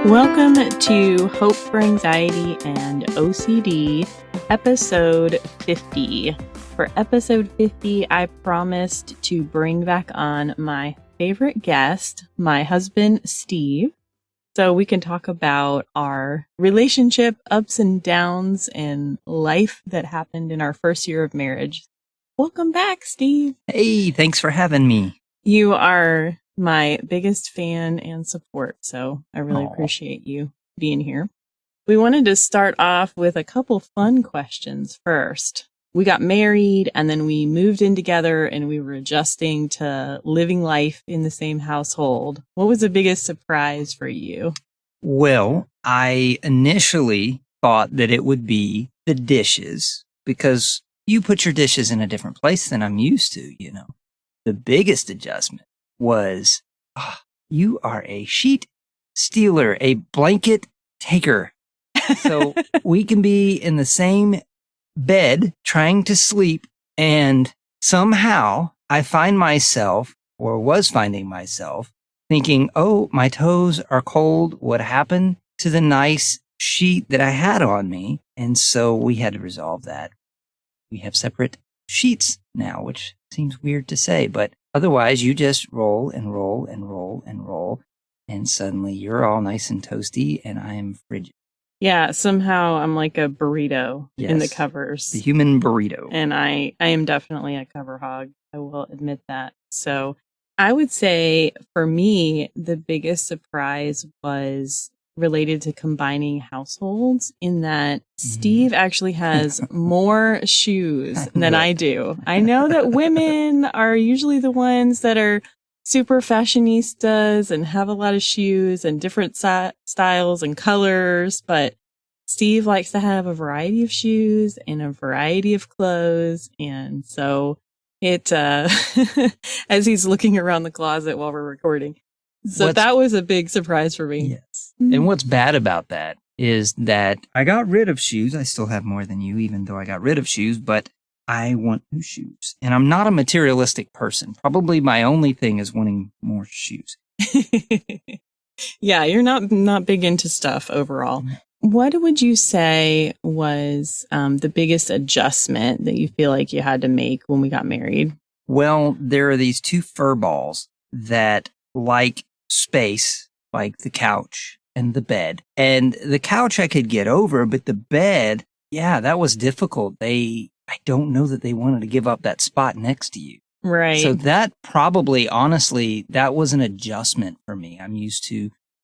Welcome to Hope for Anxiety and OCD, episode 50. For episode 50, I promised to bring back on my favorite guest, my husband, Steve, so we can talk about our relationship, ups and downs, and life that happened in our first year of marriage. Welcome back, Steve. Hey, thanks for having me. You are my biggest fan and support, so I really appreciate you being here. We wanted to start off with a couple fun questions first. We got married and then we moved in together and we were adjusting to living life in the same household. What was the biggest surprise for you? Well, I initially thought that it would be the dishes because you put your dishes in a different place than I'm used to, you know. The biggest adjustment was, you are a sheet stealer, a blanket taker. So we can be in the same bed trying to sleep, and somehow I find myself, or was finding myself, thinking, oh, my toes are cold. What happened to the nice sheet that I had on me? And so we had to resolve that. We have separate sheets now, which seems weird to say, but otherwise you just roll and roll and roll and roll, and suddenly you're all nice and toasty and I am frigid. Yeah, somehow I'm like a burrito in the covers. The human burrito. And I am definitely a cover hog. I will admit that. So I would say for me, the biggest surprise was related to combining households, in that Steve actually has more shoes than I do. I know that women are usually the ones that are super fashionistas and have a lot of shoes and different styles and colors, but Steve likes to have a variety of shoes and a variety of clothes. And so it, as he's looking around the closet while we're recording. So that was a big surprise for me. Yes. And what's bad about that is that I got rid of shoes. I still have more than you, even though I got rid of shoes, but I want new shoes. And I'm not a materialistic person. Probably my only thing is wanting more shoes. Yeah, you're not big into stuff overall. What would you say was the biggest adjustment that you feel like you had to make when we got married? Well, there are these two fur balls that like space, like the couch and the bed. And the couch I could get over, but the bed, yeah, that was difficult. I don't know that they wanted to give up that spot next to you. Right. So that probably, honestly, that was an adjustment for me.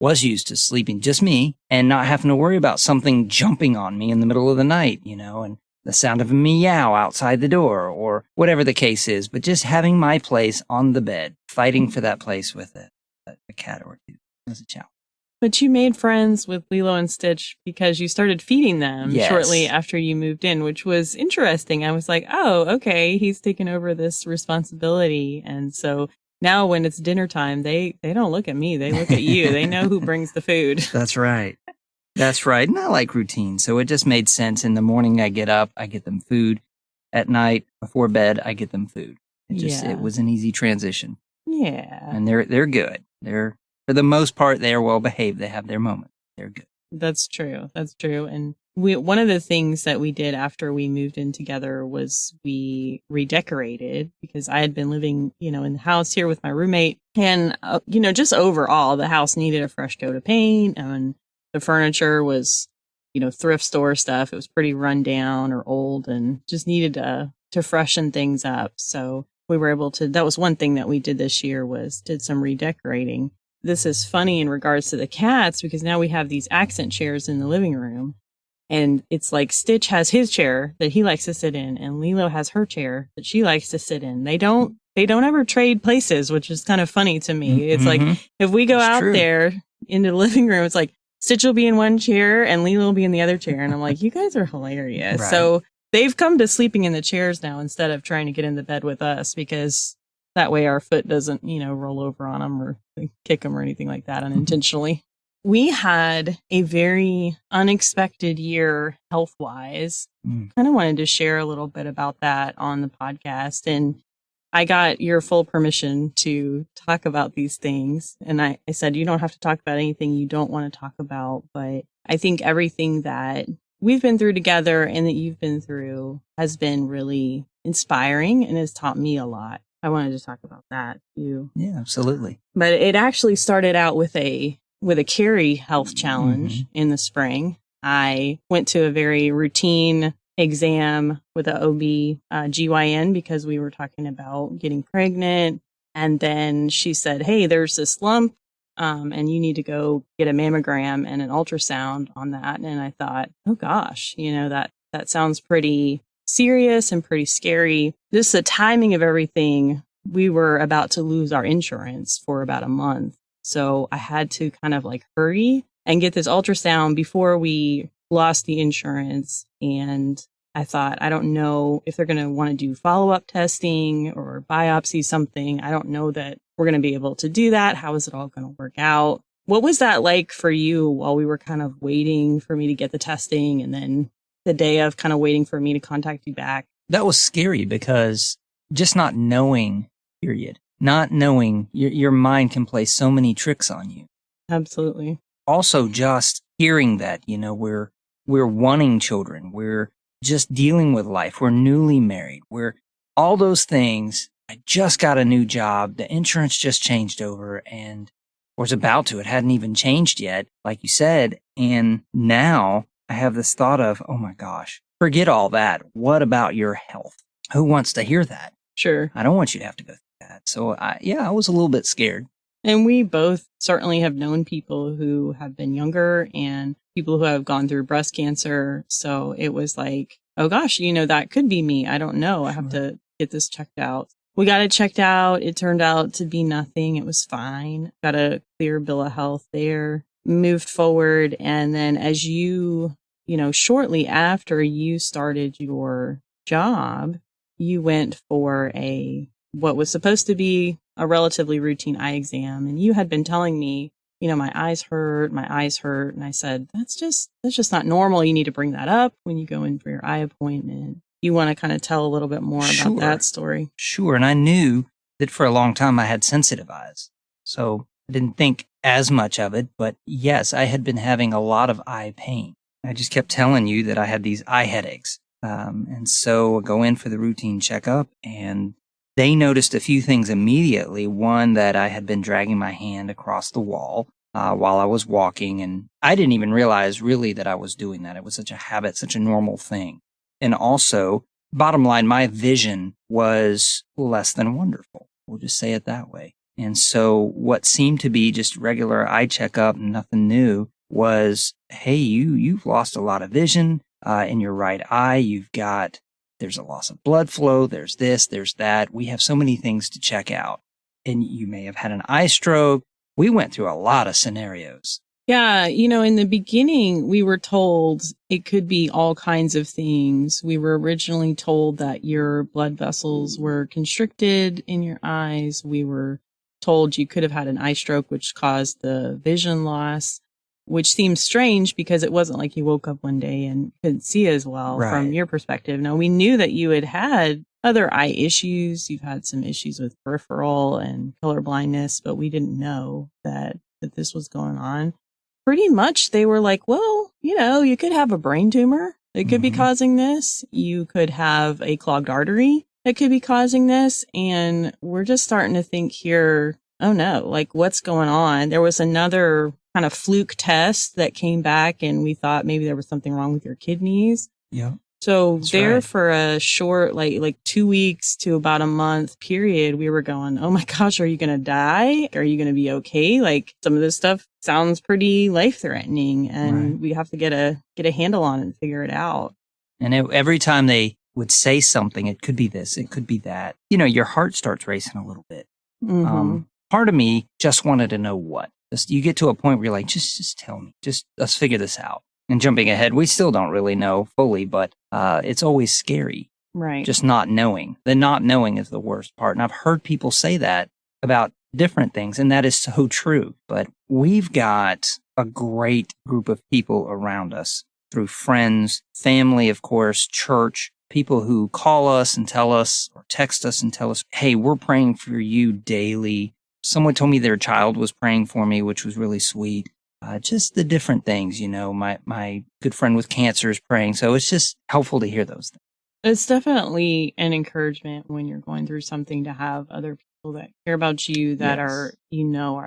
Was used to sleeping just me and not having to worry about something jumping on me in the middle of the night, you know, and the sound of a meow outside the door or whatever the case is, but just having my place on the bed, fighting for that place with a cat or two was a challenge. But you made friends with Lilo and Stitch because you started feeding them shortly after you moved in, which was interesting. I was like, oh, okay, he's taken over this responsibility. And so now when it's dinner time, they don't look at me. They look at you. They know who brings the food. That's right. That's right. And I like routine. So it just made sense. In the morning, I get up, I get them food. At night, before bed, I get them food. It was an easy transition. Yeah. And they're good. For the most part, they are well behaved. They have their moments. They're good. That's true. That's true. And one of the things that we did after we moved in together was we redecorated, because I had been living, in the house here with my roommate, and just overall the house needed a fresh coat of paint, and the furniture was, thrift store stuff. It was pretty run down or old and just needed to freshen things up. So we were able to, that was one thing that we did this year, did some redecorating. This is funny in regards to the cats, because now we have these accent chairs in the living room, and it's like Stitch has his chair that he likes to sit in, and Lilo has her chair that she likes to sit in. They don't ever trade places, which is kind of funny to me. It's like, if we go out there into the living room, it's like Stitch will be in one chair and Lilo will be in the other chair. And I'm like, you guys are hilarious. Right. So they've come to sleeping in the chairs now instead of trying to get in the bed with us, because that way our foot doesn't, roll over on them or kick them or anything like that unintentionally. We had a very unexpected year health-wise. Kind of wanted to share a little bit about that on the podcast. And I got your full permission to talk about these things. And I said, you don't have to talk about anything you don't want to talk about. But I think everything that we've been through together and that you've been through has been really inspiring and has taught me a lot. I wanted to talk about that too. Yeah, absolutely. But it actually started out with a carry health challenge in the spring. I went to a very routine exam with a OB GYN because we were talking about getting pregnant. And then she said, hey, there's this lump and you need to go get a mammogram and an ultrasound on that. And I thought, oh gosh, that sounds pretty serious and pretty scary. Just the timing of everything, we were about to lose our insurance for about a month. So I had to kind of like hurry and get this ultrasound before we lost the insurance. And I thought, I don't know if they're going to want to do follow-up testing or biopsy something. I don't know that we're going to be able to do that. How is it all going to work out? What was that like for you while we were kind of waiting for me to get the testing and then the day of kind of waiting for me to contact you back? That was scary because just not knowing, period. Not knowing, your mind can play so many tricks on you. Absolutely. Also, just hearing that, we're wanting children. We're just dealing with life. We're newly married. We're all those things. I just got a new job. The insurance just changed over and was about to. It hadn't even changed yet, like you said. And now I have this thought of, oh my gosh, forget all that. What about your health? Who wants to hear that? Sure. I don't want you to have to go through that. So I was a little bit scared. And we both certainly have known people who have been younger and people who have gone through breast cancer. So it was like, oh gosh, that could be me. I don't know. I have to get this checked out. We got it checked out. It turned out to be nothing. It was fine. Got a clear bill of health there. Moved forward. And then as shortly after you started your job, you went for what was supposed to be a relatively routine eye exam. And you had been telling me, my eyes hurt. And I said, that's just not normal. You need to bring that up when you go in for your eye appointment. You want to kind of tell a little bit more about that story? Sure. And I knew that for a long time I had sensitive eyes. So I didn't think as much of it. But yes, I had been having a lot of eye pain. I just kept telling you that I had these eye headaches. And so I go in for the routine checkup and they noticed a few things immediately. One, that I had been dragging my hand across the wall while I was walking. And I didn't even realize really that I was doing that. It was such a habit, such a normal thing. And also, bottom line, my vision was less than wonderful. We'll just say it that way. And so what seemed to be just regular eye checkup, nothing new, was, hey, you've lost a lot of vision in your right eye. There's a loss of blood flow. There's this, there's that. We have so many things to check out. And you may have had an eye stroke. We went through a lot of scenarios. Yeah. In the beginning, we were told it could be all kinds of things. We were originally told that your blood vessels were constricted in your eyes. We were told you could have had an eye stroke, which caused the vision loss, which seems strange because it wasn't like you woke up one day and couldn't see as well from your perspective. Now, we knew that you had other eye issues. You've had some issues with peripheral and color blindness, but we didn't know that this was going on. Pretty much they were like, well, you could have a brain tumor that could be causing this. You could have a clogged artery that could be causing this. And we're just starting to think here, oh no, like what's going on? There was another kind of fluke test that came back and we thought maybe there was something wrong with your kidneys. Yeah. So for a short, like 2 weeks to about a month period, we were going, oh my gosh, are you going to die? Are you going to be okay? Like some of this stuff sounds pretty life threatening and we have to get a handle on it and figure it out. And every time they would say something, it could be this, it could be that, your heart starts racing a little bit. Part of me just wanted to know what. You get to a point where you're like, just tell me, let's figure this out. And jumping ahead, we still don't really know fully, but it's always scary. Right. Just not knowing. The not knowing is the worst part. And I've heard people say that about different things, and that is so true. But we've got a great group of people around us through friends, family, of course, church, people who call us and tell us or text us and tell us, hey, we're praying for you daily. Someone told me their child was praying for me, which was really sweet. Just the different things, my good friend with cancer is praying. So it's just helpful to hear those things. It's definitely an encouragement when you're going through something to have other people that care about you that are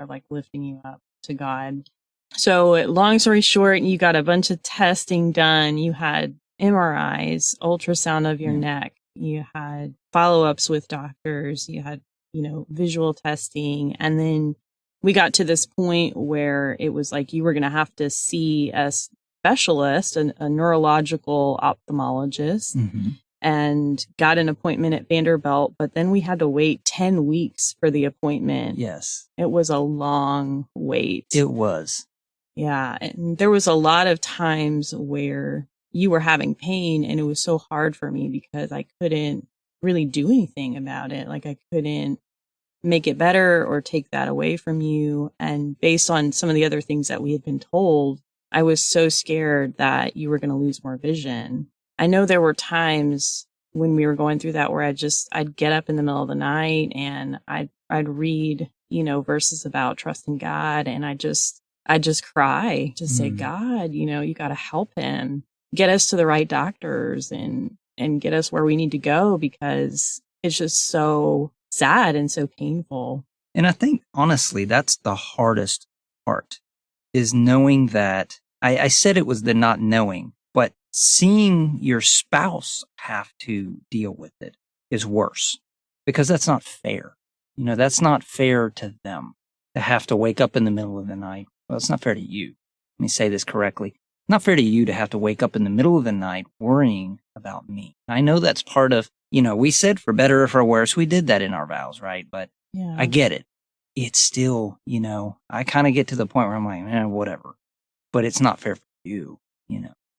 like lifting you up to God. So long story short, you got a bunch of testing done. You had MRIs, ultrasound of your neck. You had follow-ups with doctors. You had, visual testing. And then we got to this point where it was like you were going to have to see a specialist, a neurological ophthalmologist, and got an appointment at Vanderbilt. But then we had to wait 10 weeks for the appointment. Yes. It was a long wait. It was. Yeah. And there was a lot of times where you were having pain, and it was so hard for me because I couldn't really do anything about it. Like I couldn't make it better or take that away from you. And based on some of the other things that we had been told, I was so scared that you were going to lose more vision. I know there were times when we were going through that where I'd get up in the middle of the night and I'd read, verses about trusting God. And I'd just cry, just say, God, you got to help him, get us to the right doctors and get us where we need to go, because it's just so sad and so painful. And I think, honestly, that's the hardest part, is knowing that I said it was the not knowing, but seeing your spouse have to deal with it is worse, because that's not fair. That's not fair to them to have to wake up in the middle of the night. Well, it's not fair to you. Let me say this correctly. Not fair to you to have to wake up in the middle of the night worrying about me. I know that's part of, we said for better or for worse, we did that in our vows, right? But yeah. I get it. It's still, I kind of get to the point where I'm like, whatever. But it's not fair for you,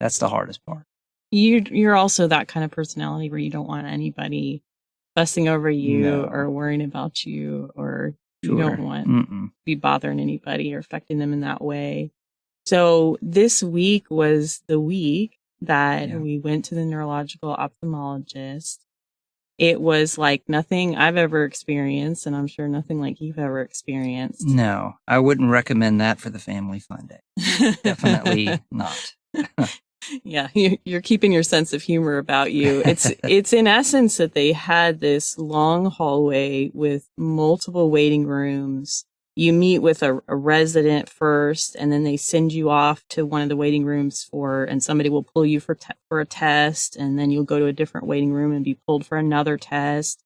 That's the hardest part. You're also that kind of personality where you don't want anybody fussing over you or worrying about you, or you don't want to be bothering anybody or affecting them in that way. So this week was the week that we went to the neurological ophthalmologist. It was like nothing I've ever experienced, and I'm sure nothing like you've ever experienced. No, I wouldn't recommend that for the family fun day. Definitely not. Yeah, you're keeping your sense of humor about you. It's in essence that they had this long hallway with multiple waiting rooms. You meet with a resident first, and then they send you off to one of the waiting rooms and somebody will pull you for a test, and then you'll go to a different waiting room and be pulled for another test.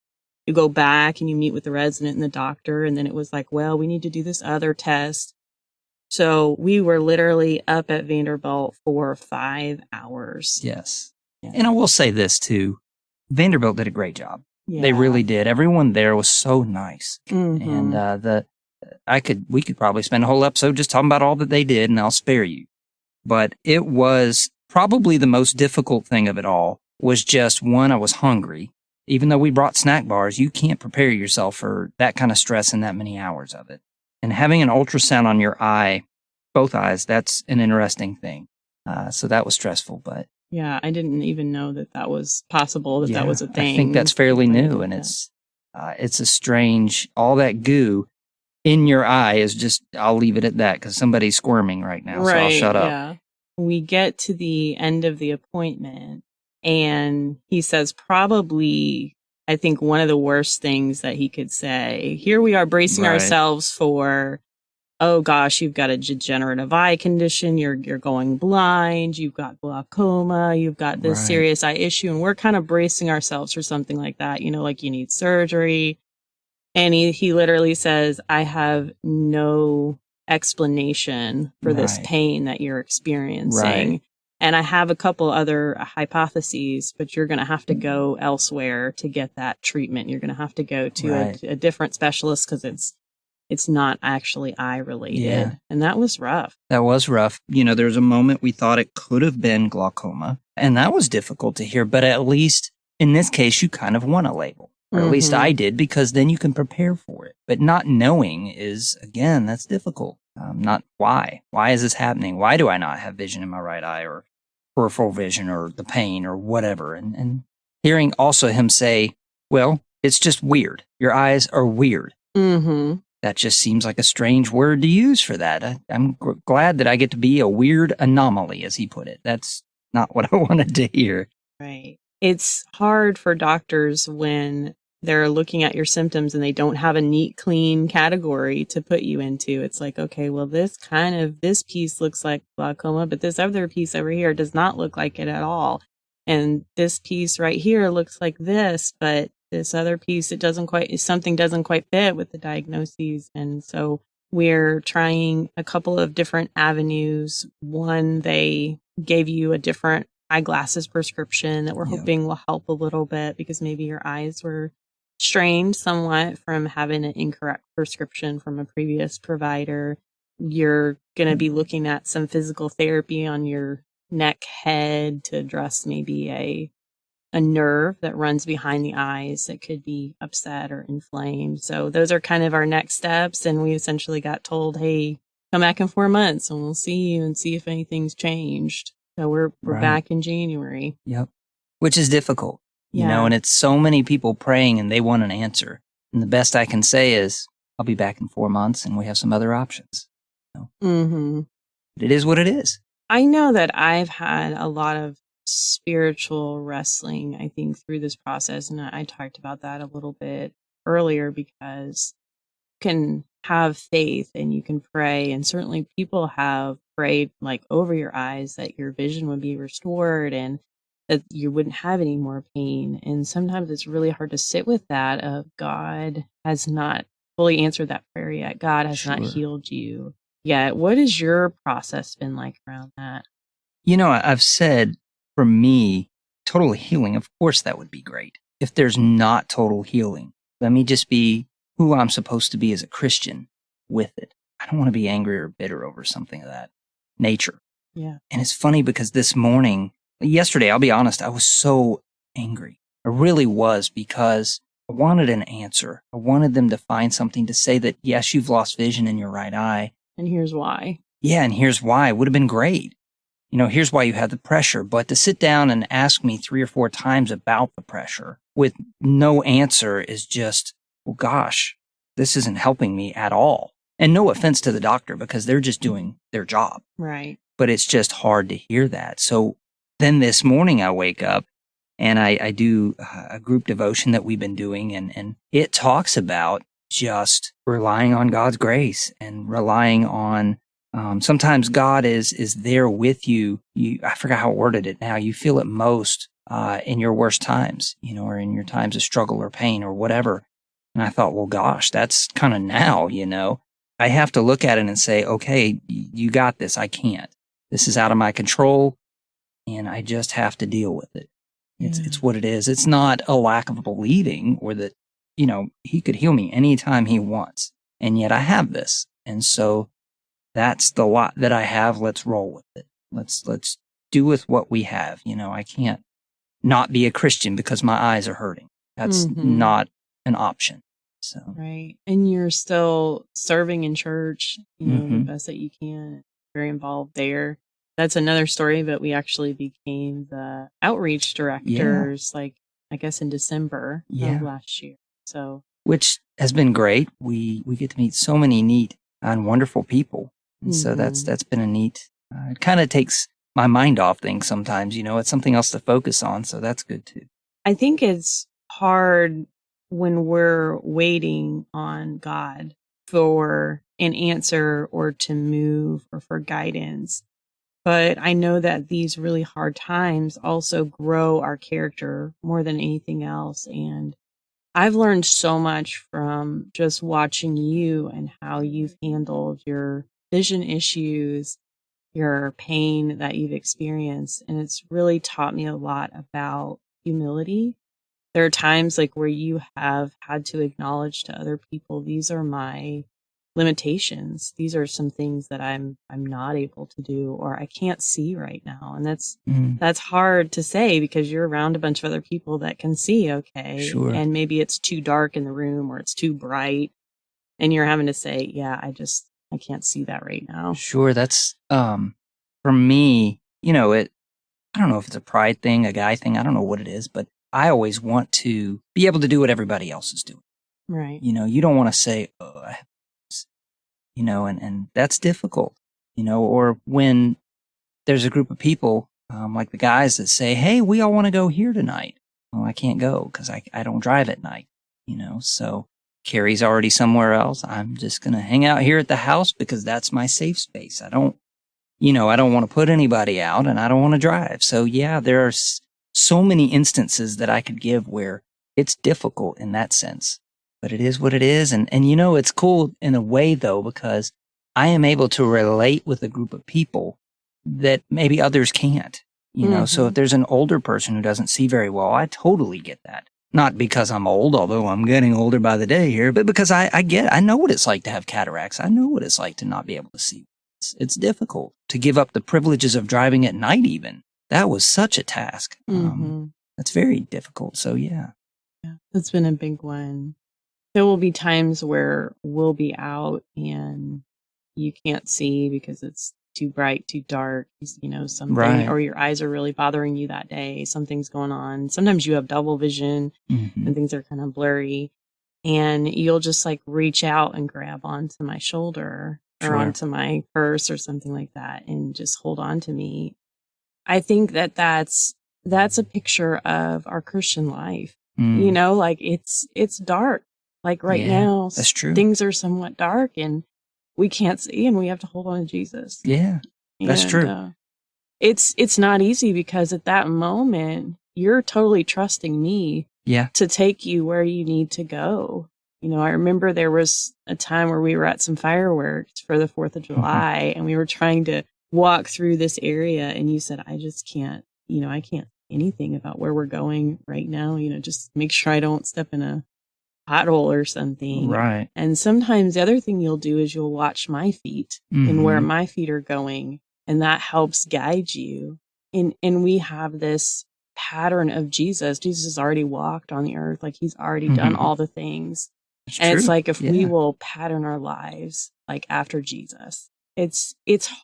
You go back and you meet with the resident and the doctor, and then it was like, well, we need to do this other test. So we were literally up at Vanderbilt for 5 hours. Yes. Yeah. And I will say this too. Vanderbilt did a great job. Yeah. They really did. Everyone there was so nice. And we could probably spend a whole episode just talking about all that they did, and I'll spare you. But it was probably the most difficult thing of it all was just, one, I was hungry. Even though we brought snack bars, you can't prepare yourself for that kind of stress in that many hours of it. And having an ultrasound on your eye, both eyes, that's an interesting thing. So that was stressful, but. Yeah, I didn't even know that was possible, that was a thing. I think that's fairly new, and it's a strange, all that goo in your eye is just, I'll leave it at that because somebody's squirming right now, so I'll shut up. Yeah. We get to the end of the appointment, and he says probably, I think, one of the worst things that he could say. Here we are bracing ourselves for, oh gosh, you've got a degenerative eye condition, you're going blind, you've got glaucoma, you've got this serious eye issue, and we're kind of bracing ourselves for something like that, like you need surgery. And he literally says, I have no explanation for this pain that you're experiencing. And I have a couple other hypotheses, but you're going to have to go elsewhere to get that treatment. You're going to have to go to a different specialist because it's not actually eye related. Yeah. And that was rough. That was rough. There was a moment we thought it could have been glaucoma, and that was difficult to hear. But at least in this case, you kind of want a label. Or at least I did, because then you can prepare for it. But not knowing is, again, that's difficult. Not why. Why is this happening? Why do I not have vision in my right eye, or peripheral vision, or the pain, or whatever? And hearing also him say, well, it's just weird. Your eyes are weird. Mm-hmm. That just seems like a strange word to use for that. I'm glad that I get to be a weird anomaly, as he put it. That's not what I wanted to hear. Right. It's hard for doctors when they're looking at your symptoms and they don't have a neat, clean category to put you into. It's like, okay, well, this piece looks like glaucoma, but this other piece over here does not look like it at all. And this piece right here looks like this, but this other piece, something doesn't quite fit with the diagnoses. And so we're trying a couple of different avenues. One, they gave you a different eyeglasses prescription that we're hoping will help a little bit because maybe your eyes were strained somewhat from having an incorrect prescription from a previous provider. You're going to be looking at some physical therapy on your neck head to address maybe a nerve that runs behind the eyes that could be upset or inflamed. So those are kind of our next steps. And we essentially got told, hey, come back in 4 months and we'll see you and see if anything's changed. So we're Right. back in January. Yep. Which is difficult, you Yeah. know, and it's so many people praying and they want an answer. And the best I can say is I'll be back in 4 months and we have some other options. Mm-hmm. But it is what it is. I know that I've had a lot of spiritual wrestling, I think, through this process. And I talked about that a little bit earlier because you can have faith and you can pray. And certainly people have prayed like over your eyes that your vision would be restored and that you wouldn't have any more pain. And sometimes it's really hard to sit with that of God has not fully answered that prayer yet. God has not Sure. healed you yet. What has your process been like around that? You know, I've said for me, total healing, of course, that would be great. If there's not total healing, let me just be who I'm supposed to be as a Christian with it. I don't want to be angry or bitter over something of that nature. Yeah. And it's funny because yesterday, I'll be honest, I was so angry. I really was because I wanted an answer. I wanted them to find something to say that, yes, you've lost vision in your right eye. And here's why. Yeah, and here's why. It would have been great. You know, here's why you have the pressure. But to sit down and ask me 3 or 4 times about the pressure with no answer is just, well, gosh, this isn't helping me at all. And no offense to the doctor because they're just doing their job. Right. But it's just hard to hear that. So then this morning I wake up and I do a group devotion that we've been doing and it talks about just relying on God's grace and relying on sometimes God is there with you. I forgot how it worded it now. You feel it most in your worst times, you know, or in your times of struggle or pain or whatever. And I thought, well, gosh, that's kind of now, you know. I have to look at it and say, okay, you got this. I can't. This is out of my control, and I just have to deal with it. It's what it is. It's not a lack of believing or that, you know, he could heal me anytime he wants. And yet I have this. And so that's the lot that I have. Let's roll with it. Let's do with what we have. You know, I can't not be a Christian because my eyes are hurting. That's not an option. So right. And you're still serving in church, you know, the best that you can. Very involved there. That's another story, but we actually became the outreach directors, like I guess in December of last year. So which has been great. We get to meet so many neat and wonderful people. And so that's been a neat, it kind of takes my mind off things sometimes, you know, it's something else to focus on. So that's good too. I think it's hard when we're waiting on God for an answer or to move or for guidance. But I know that these really hard times also grow our character more than anything else. And I've learned so much from just watching you and how you've handled your vision issues, your pain that you've experienced. And it's really taught me a lot about humility. There are times like where you have had to acknowledge to other people, these are my limitations. These are some things that I'm not able to do or I can't see right now. And that's hard to say because you're around a bunch of other people that can see okay. Sure. And maybe it's too dark in the room or it's too bright and you're having to say, yeah, I can't see that right now. Sure. That's for me, you know, I don't know if it's a pride thing, a guy thing, I don't know what it is, but I always want to be able to do what everybody else is doing. Right. You don't want to say, oh, I have this, and that's difficult, or when there's a group of people, like the guys that say, hey, we all want to go here tonight. Well, I can't go because I don't drive at night, so Carrie's already somewhere else. I'm just going to hang out here at the house because that's my safe space. I don't want to put anybody out and I don't want to drive. So yeah, there are so many instances that I could give where it's difficult in that sense, but it is what it is. And it's cool in a way though, because I am able to relate with a group of people that maybe others can't, so if there's an older person who doesn't see very well, I totally get that. Not because I'm old, although I'm getting older by the day here, but because I know what it's like to have cataracts. I know what it's like to not be able to see. It's difficult to give up the privileges of driving at night even. That was such a task. That's very difficult. So yeah. Yeah, that's been a big one. There will be times where we'll be out and you can't see because it's too bright, too dark, something, Right. or your eyes are really bothering you that day. Something's going on. Sometimes you have double vision and things are kind of blurry, and you'll just like reach out and grab onto my shoulder or onto my purse or something like that and just hold on to me. I think that's a picture of our Christian life. Like it's dark. Like right now, that's true. Things are somewhat dark and we can't see, and we have to hold on to Jesus. Yeah, that's true. It's not easy because at that moment you're totally trusting me to take you where you need to go. I remember there was a time where we were at some fireworks for the 4th of July and we were trying to walk through this area and you said, I just can't, I can't say anything about where we're going right now. Just make sure I don't step in a pothole or something. Right. And sometimes the other thing you'll do is you'll watch my feet and where my feet are going, and that helps guide you. And we have this pattern of Jesus. Jesus has already walked on the earth, like he's already done all the things. That's and true. It's like if we will pattern our lives like after Jesus, it's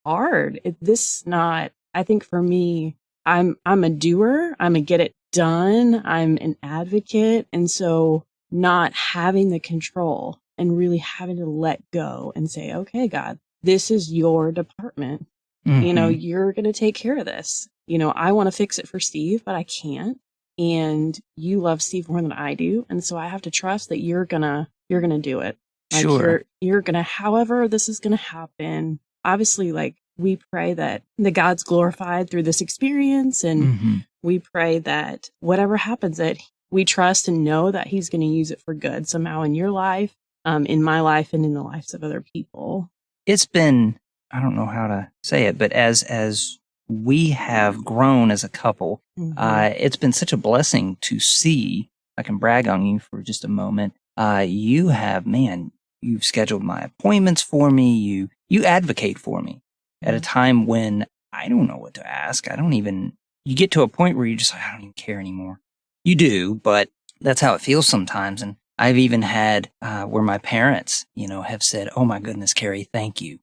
hard. I think for me, I'm a doer. I'm a get it done. I'm an advocate. And so not having the control and really having to let go and say, okay, God, this is your department. You're going to take care of this. I want to fix it for Steve, but I can't. And you love Steve more than I do. And so I have to trust that you're going to do it. Like sure. You're going to, however this is going to happen. Obviously, like we pray that the God's glorified through this experience. And we pray that whatever happens, that we trust and know that he's going to use it for good somehow in your life, in my life, and in the lives of other people. It's been, I don't know how to say it, but as we have grown as a couple, it's been such a blessing to see. I can brag on you for just a moment. You've scheduled my appointments for me. You advocate for me at a time when I don't know what to ask. You get to a point where you're just like, I don't even care anymore. You do, but that's how it feels sometimes. And I've even had where my parents, have said, oh my goodness, Carrie, thank you.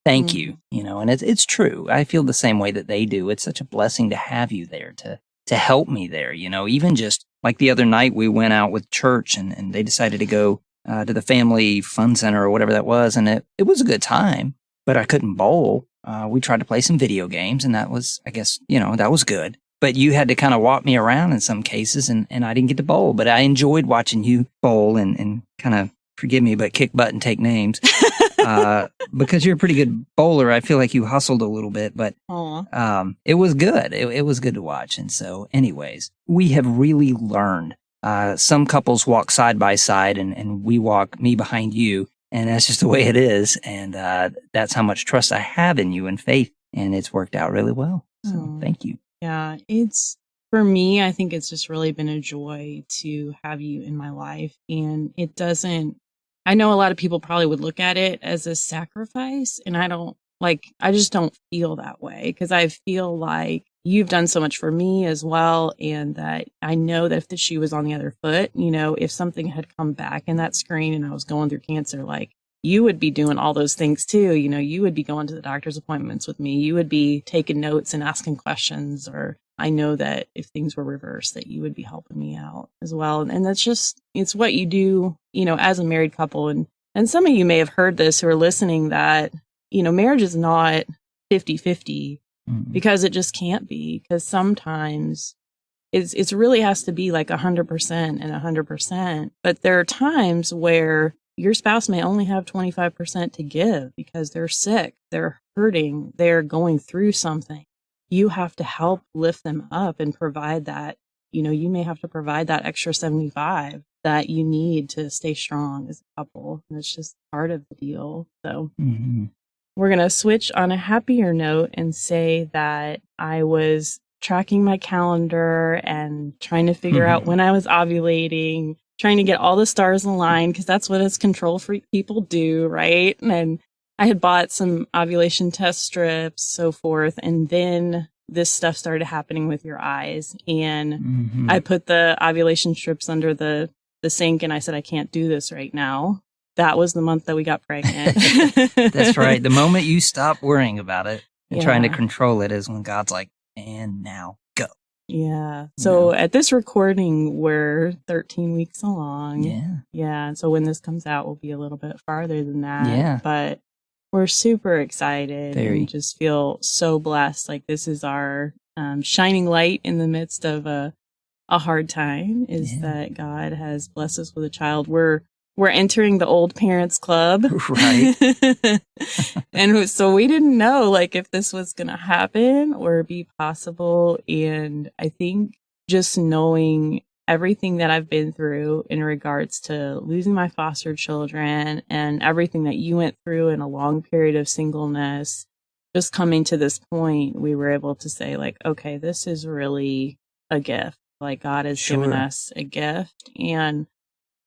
Thank you. And it's true. I feel the same way that they do. It's such a blessing to have you there, to help me there. Even just like the other night, we went out with church and they decided to go to the family fun center or whatever that was. And it was a good time, but I couldn't bowl. We tried to play some video games and that was, I guess, that was good. But you had to kind of walk me around in some cases, and I didn't get to bowl. But I enjoyed watching you bowl and kind of, forgive me, but kick butt and take names. Because you're a pretty good bowler. I feel like you hustled a little bit, but it was good. It was good to watch. And so anyways, we have really learned. Some couples walk side by side, and we walk me behind you. And that's just the way it is. And that's how much trust I have in you and faith. And it's worked out really well. So thank you. Yeah, for me, I think it's just really been a joy to have you in my life. And I know a lot of people probably would look at it as a sacrifice. And I just don't feel that way because I feel like you've done so much for me as well. And that I know that if the shoe was on the other foot, if something had come back in that screen and I was going through cancer, like you would be doing all those things too. You would be going to the doctor's appointments with me. You would be taking notes and asking questions, or I know that if things were reversed, that you would be helping me out as well. And that's just, it's what you do, as a married couple. And some of you may have heard this who are listening that, marriage is not 50-50 because it just can't be. Because sometimes it's really has to be like 100% and 100%. But there are times where your spouse may only have 25% to give because they're sick, they're hurting, they're going through something. You have to help lift them up and provide that. You may have to provide that extra 75 that you need to stay strong as a couple. And it's just part of the deal. So we're going to switch on a happier note and say that I was tracking my calendar and trying to figure out when I was ovulating, trying to get all the stars aligned, because that's what us control freak people do, right? And I had bought some ovulation test strips, so forth, and then this stuff started happening with your eyes. And I put the ovulation strips under the sink, and I said, I can't do this right now. That was the month that we got pregnant. That's right. The moment you stop worrying about it and trying to control it is when God's like, and now go. Yeah. So at this recording, we're 13 weeks along. Yeah. And so when this comes out, we'll be a little bit farther than that. Yeah. But we're super excited and just feel so blessed. Like this is our shining light in the midst of a hard time is that God has blessed us with a child. We're entering the old parents club. Right. And so we didn't know like if this was going to happen or be possible. And I think just knowing everything that I've been through in regards to losing my foster children and everything that you went through in a long period of singleness, just coming to this point, we were able to say like, okay, this is really a gift. Like God has given us a gift. And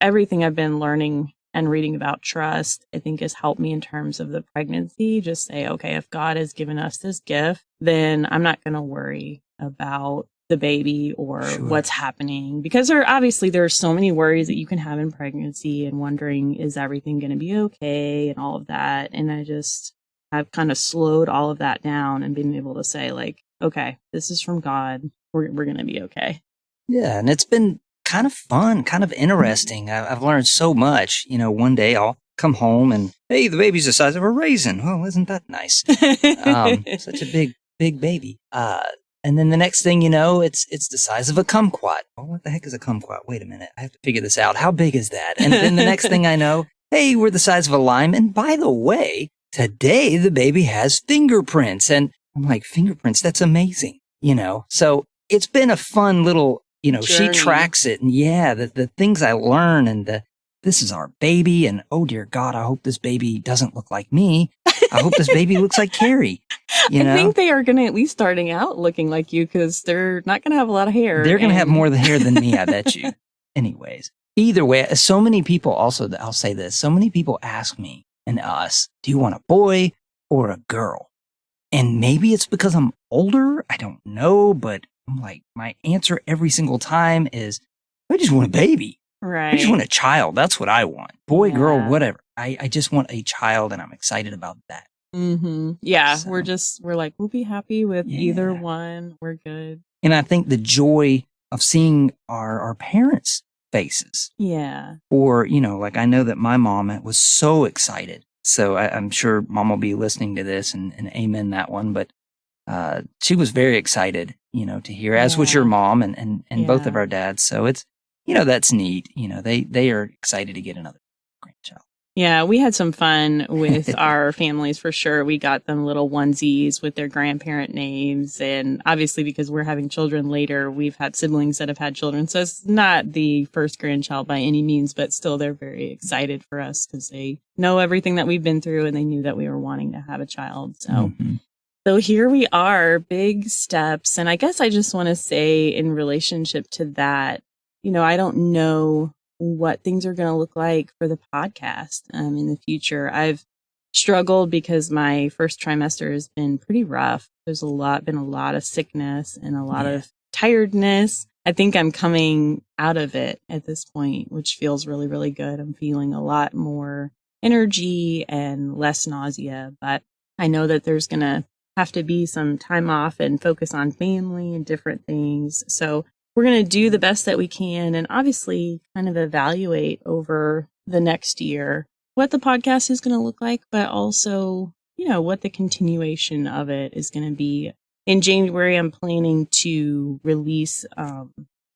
everything I've been learning and reading about trust, I think has helped me in terms of the pregnancy. Just say, okay, if God has given us this gift, then I'm not going to worry about the baby or what's happening, because there are so many worries that you can have in pregnancy and wondering, is everything going to be okay and all of that. And I've kind of slowed all of that down and been able to say like, okay, this is from God. We're going to be okay. Yeah. And it's been kind of fun, kind of interesting. I've learned so much. One day I'll come home and, hey, the baby's the size of a raisin. Well, isn't that nice? Such a big baby. And then the next thing you know, it's the size of a kumquat. Oh, what the heck is a kumquat? Wait a minute. I have to figure this out. How big is that? And then the next thing I know, hey, we're the size of a lime. And by the way, today the baby has fingerprints. And I'm like, fingerprints? That's amazing. So it's been a fun little, she tracks it. And the things I learn and this is our baby. And oh, dear God, I hope this baby doesn't look like me. I hope this baby looks like Carrie. I think they are going to at least starting out looking like you because they're not going to have a lot of hair. They're going to have more of the hair than me, I bet you. Anyways, either way, so many people also, I'll say this, so many people ask me and us, do you want a boy or a girl? And maybe it's because I'm older. I don't know, but I'm like, my answer every single time is, I just want a baby. Right. I just want a child. That's what I want. Boy, girl, whatever. I just want a child and I'm excited about that. Mm-hmm. Yeah. So, we're like, we'll be happy with either one. We're good. And I think the joy of seeing our parents' faces. Yeah. Or, like I know that my mom was so excited. So I'm sure mom will be listening to this and amen that one. But she was very excited, to hear, as was your mom and both of our dads. So it's, that's neat. They are excited to get another grandchild. Yeah, we had some fun with our families for sure. We got them little onesies with their grandparent names. And obviously, because we're having children later, we've had siblings that have had children. So it's not the first grandchild by any means, but still they're very excited for us because they know everything that we've been through and they knew that we were wanting to have a child. So, so here we are, big steps. And I guess I just want to say in relationship to that, I don't know what things are going to look like for the podcast in the future. I've struggled because my first trimester has been pretty rough. There's been a lot of sickness and a lot of tiredness. I think I'm coming out of it at this point, which feels really, really good. I'm feeling a lot more energy and less nausea, but I know that there's going to have to be some time off and focus on family and different things. So we're going to do the best that we can and obviously kind of evaluate over the next year what the podcast is going to look like, but also, what the continuation of it is going to be. In January, I'm planning to release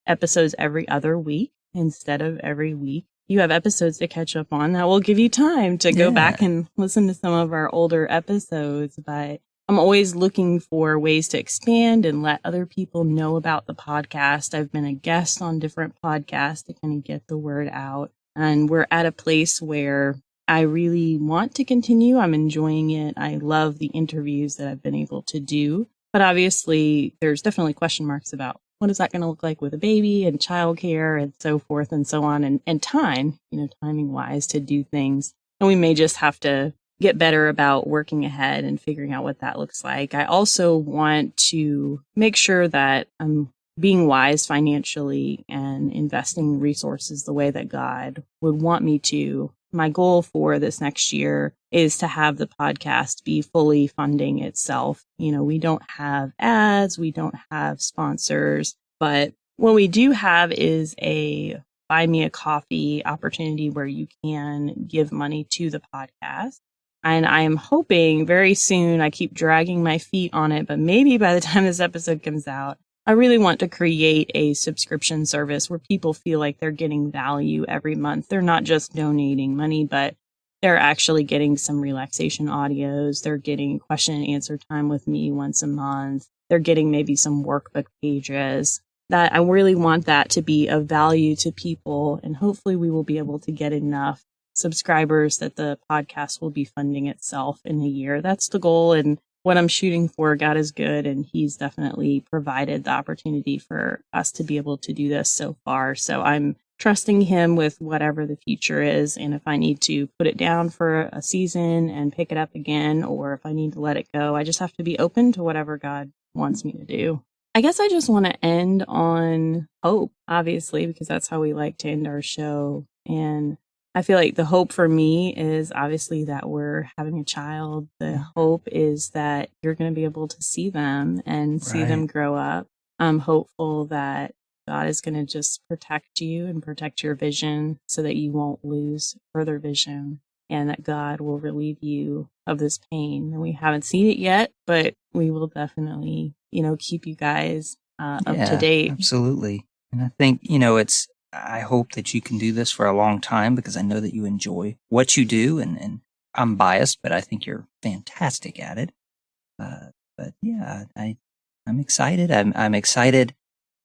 episodes every other week instead of every week. You have episodes to catch up on that will give you time to go back and listen to some of our older episodes. But I'm always looking for ways to expand and let other people know about the podcast. I've been a guest on different podcasts to kind of get the word out. And we're at a place where I really want to continue. I'm enjoying it. I love the interviews that I've been able to do. But obviously, there's definitely question marks about what is that going to look like with a baby and childcare and so forth and so on, and time, timing wise to do things. And we may just have to get better about working ahead and figuring out what that looks like. I also want to make sure that I'm being wise financially and investing resources the way that God would want me to. My goal for this next year is to have the podcast be fully funding itself. We don't have ads, we don't have sponsors, but what we do have is a buy me a coffee opportunity where you can give money to the podcast. And I am hoping very soon, I keep dragging my feet on it, but maybe by the time this episode comes out, I really want to create a subscription service where people feel like they're getting value every month. They're not just donating money, but they're actually getting some relaxation audios. They're getting question and answer time with me once a month. They're getting maybe some workbook pages. That I really want that to be of value to people. And hopefully we will be able to get enough subscribers that the podcast will be funding itself in a year. That's the goal. And what I'm shooting for. God is good, and he's definitely provided the opportunity for us to be able to do this so far. So I'm trusting him with whatever the future is. And if I need to put it down for a season and pick it up again, or if I need to let it go, I just have to be open to whatever God wants me to do. I guess I just want to end on hope, obviously, because that's how we like to end our show. And I feel like the hope for me is obviously that we're having a child. The hope is that you're going to be able to see them and see them grow up. I'm hopeful that God is going to just protect you and protect your vision so that you won't lose further vision, and that God will relieve you of this pain. And we haven't seen it yet, but we will definitely, keep you guys up to date. Absolutely. And I think, I hope that you can do this for a long time because I know that you enjoy what you do, and I'm biased, but I think you're fantastic at it. But yeah, I'm excited. I'm excited.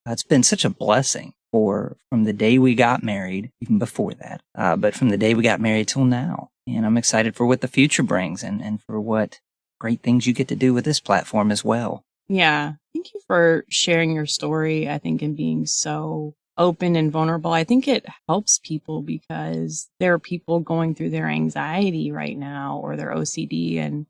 It's been such a blessing from the day we got married, even before that, but from the day we got married till now. And I'm excited for what the future brings and for what great things you get to do with this platform as well. Yeah. Thank you for sharing your story, I think, and being so open and vulnerable. I think it helps people because there are people going through their anxiety right now or their OCD, and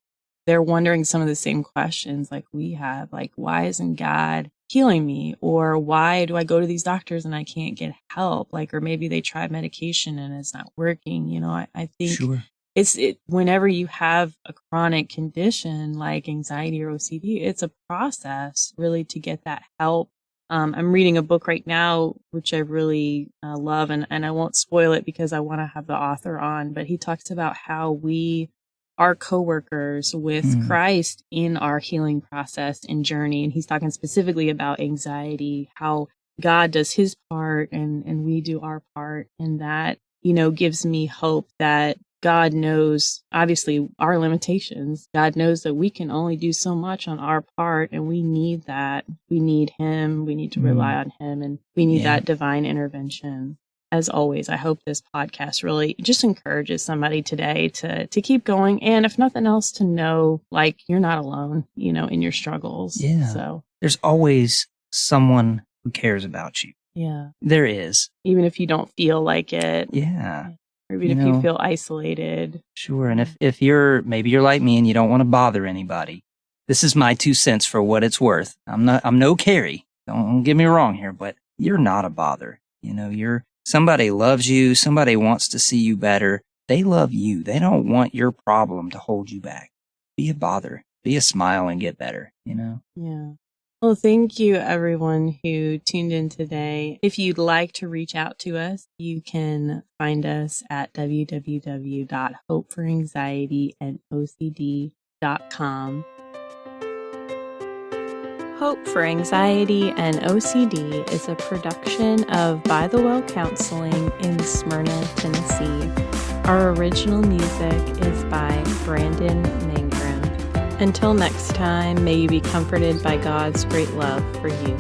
they're wondering some of the same questions like we have, like, why isn't God healing me? Or why do I go to these doctors and I can't get help? Or maybe they tried medication and it's not working. I think it's whenever you have a chronic condition like anxiety or OCD, it's a process really to get that help. I'm reading a book right now, which I really love, and I won't spoil it because I want to have the author on, but he talks about how we are co-workers with Christ in our healing process and journey. And he's talking specifically about anxiety, how God does his part and we do our part. And that, gives me hope that God knows, obviously, our limitations. God knows that we can only do so much on our part, and we need that. We need him. We need to rely on him, and we need that divine intervention. As always, I hope this podcast really just encourages somebody today to keep going. And if nothing else, to know, you're not alone, in your struggles. Yeah. So there's always someone who cares about you. Yeah. There is. Even if you don't feel like it. Yeah. Or even if you feel isolated. Sure. And if you're like me and you don't want to bother anybody, this is my 2 cents for what it's worth. I'm no Carrie. Don't get me wrong here, but you're not a bother. Somebody loves you. Somebody wants to see you better. They love you. They don't want your problem to hold you back. Be a bother. be a smile and get better, Yeah. Well, thank you everyone who tuned in today. If you'd like to reach out to us, you can find us at www.hopeforanxietyandocd.com. Hope for Anxiety and OCD is a production of By the Well Counseling in Smyrna, Tennessee. Our original music is by Brandon Mangrum. Until next time, may you be comforted by God's great love for you.